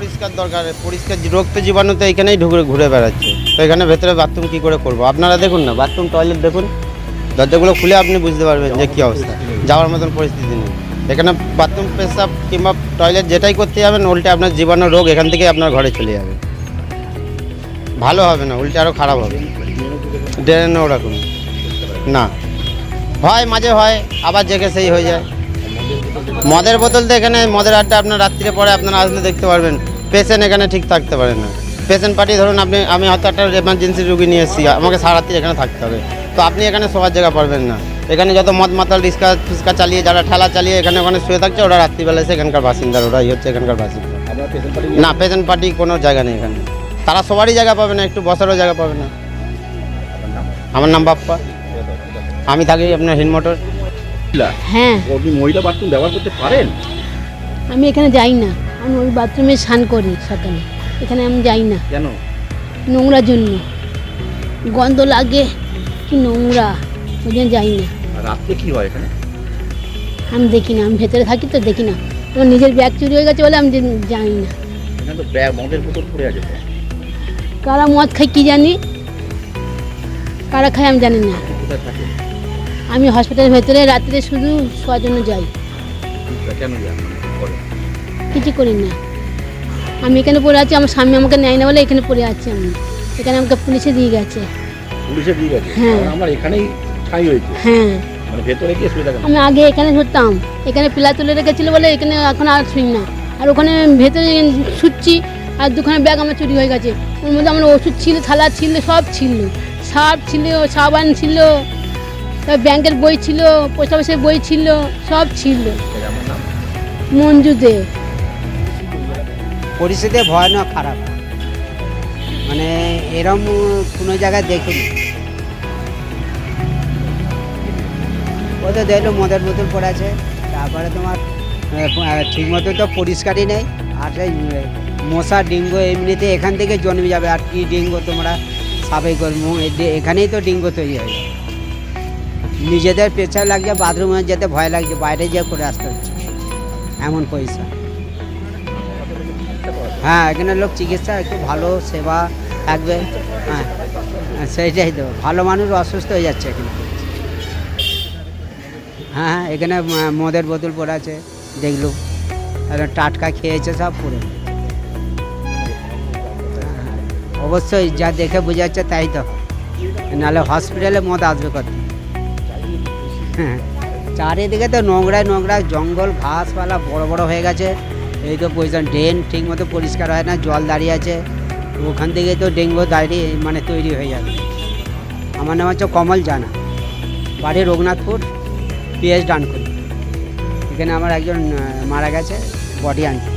পরিষ্কার দরকার, পরিষ্কার রোগ তো জীবাণু তো এখানেই ঘুরে বেড়াচ্ছে, তো এখানে ভেতরে বাথরুম কী করে করবো? আপনারা দেখুন না, বাথরুম টয়লেট দেখুন, দরজাগুলো খুলে আপনি বুঝতে পারবেন যে কী অবস্থা, যাওয়ার মতন পরিস্থিতি নেই। এখানে বাথরুম পেশাব কিংবা টয়লেট যেটাই করতে যাবেন উল্টে আপনার জীবাণু রোগ এখান থেকে আপনার ঘরে চলে যাবে, ভালো হবে না, উল্টে আরও খারাপ হবে। ড্রেনে ওরকম না হয়, মাঝে হয়, আবার জেগে সেই হয়ে যায়। মদের বোতল তো এখানে মদের আড্ডা আপনার রাত্রিরে পরে আপনারা আসলে দেখতে পারবেন, পেশেন্ট এখানে ঠিক থাকতে পারে না। পেশেন্ট পার্টি ধরুন আমি হয়তো একটা এমার্জেন্সি রুগী নিয়ে এসেছি, আমাকে সারা রাত্রি এখানে থাকতে হবে, তো আপনি এখানে শোয়ার জায়গা পারবেন না। এখানে যত মদ মাতাল রিক্সা চালিয়ে যারা ঠেলা চালিয়ে এখানে ওখানে শুয়ে থাকছে, ওরা রাত্রিবেলা এসে এখানকার বাসিন্দার, ওরাই হচ্ছে এখানকার বাসিন্দা। না, পেশেন্ট পার্টি কোনো জায়গা নেই এখানে, তারা সবারই জায়গা পাবে না, একটু বসারও জায়গা পাবে না। আমার নাম বাপ্পা, আমি থাকি আপনার হিনমোটর। হ্যাঁ, আপনি মহিলা বাথরুম ব্যবহার করতে পারেন? আমি এখানে যাই না, আমি ওই বাথরুমে স্নান করি সকালে, এখানে আমি যাই না। কেন? নোংরার জন্য, গন্ধ লাগে, কি নোংরা, ওই জন্য যাই না। আর রাত্রে কি হয় এখানে? আমি দেখি না, আমি ভেতরে থাকি তো দেখি না, আমার নিজের ব্যাগ চুরি হয়ে গেছে বলে আমি জানি না। এখানে তো ব্যাগ মদের বোতল পড়ে আছে তো। কারা মদ খায় কি জানি, কারা খায় আমি জানি না। কোথায় থাকে? আমি হসপিটালের ভেতরে রাত্রে শুধু শোয়ার জন্য যাই, কেন যান? করে কিছু করি না। আমি এখানে পড়ে আছি, আমার স্বামী আমাকে নেয় না বলে এখানে পড়ে আছি আমি, এখানে আমাকে পুলিশে দিয়ে গেছে। পুলিশে দিয়ে গেছে? হ্যাঁ। আমার এখানেই ঠাঁই হয়েছে, হ্যাঁ, মানে ভেতরে গিয়ে শুয়ে থাকেন? আমি আগে এখানে ধরতাম, এখানে পিলা তুলে রেখেছিল বলে এখানে এখন আর শুই না। আর ওখানে ভেতরে শুচ্ছি, আর দুখানে ব্যাগ আমার চুরি হয়ে গেছে, ওর মধ্যে আমার ওষুধ ছিল, থালা ছিল, সব ছিল, সার্ফ ছিল, সাবান ছিল, তার ব্যাংকের বই ছিল, পোস্ট অফিসের বই ছিল, সব ছিল। আমার নাম মঞ্জু দে। পরিস্থিতি ভয়ানক খারাপ, মানে এরম কোনো জায়গায় দেখিনি। ওদের দেখলো মদের বোতল পড়ে আছে, তারপরে তোমার ঠিকমতো তো পরিষ্কারই নেই, আর সেই মশা ডেঙ্গু এমনিতে এখান থেকে জন্মে যাবে, আর কি ডেঙ্গু তোমরা সাবেক এখানেই তো ডেঙ্গু তৈরি হয়ে যায়। নিজেদের পেছায় লাগছে, বাথরুমে যেতে ভয় লাগছে, বাইরে যেয়ে করে আসতে হচ্ছে, এমন পয়সা। হ্যাঁ, এখানে লোক চিকিৎসা একটু ভালো সেবা থাকবে, হ্যাঁ সেইটাই তো, ভালো মানুষ অসুস্থ হয়ে যাচ্ছে এখানে। হ্যাঁ, এখানে মদের বোতল পড়ে আছে দেখলো, টাটকা খেয়েছে সব পুরো। অবশ্যই যা দেখে বোঝা যাচ্ছে তাই তো, নাহলে হসপিটালে মদ আসবে কত। হ্যাঁ, চারিদিকে তো নোংরায় নোংরা, জঙ্গল ঘাসপালা বড় বড় হয়ে গেছে। এই তো পয়সা ড্রেন ঠিক মতো পরিষ্কার হয় না, জল দাঁড়িয়ে আছে, ওখান থেকে তো ডেঙ্গু দাঁড়িয়ে মানে তৈরি হয়ে যাবে। আমার নাম হচ্ছে কমল জানা, বাড়ি রঘুনাথপুর, পিএস ডানকুনি। এখানে আমার একজন মারা গেছে, বডি আনতে।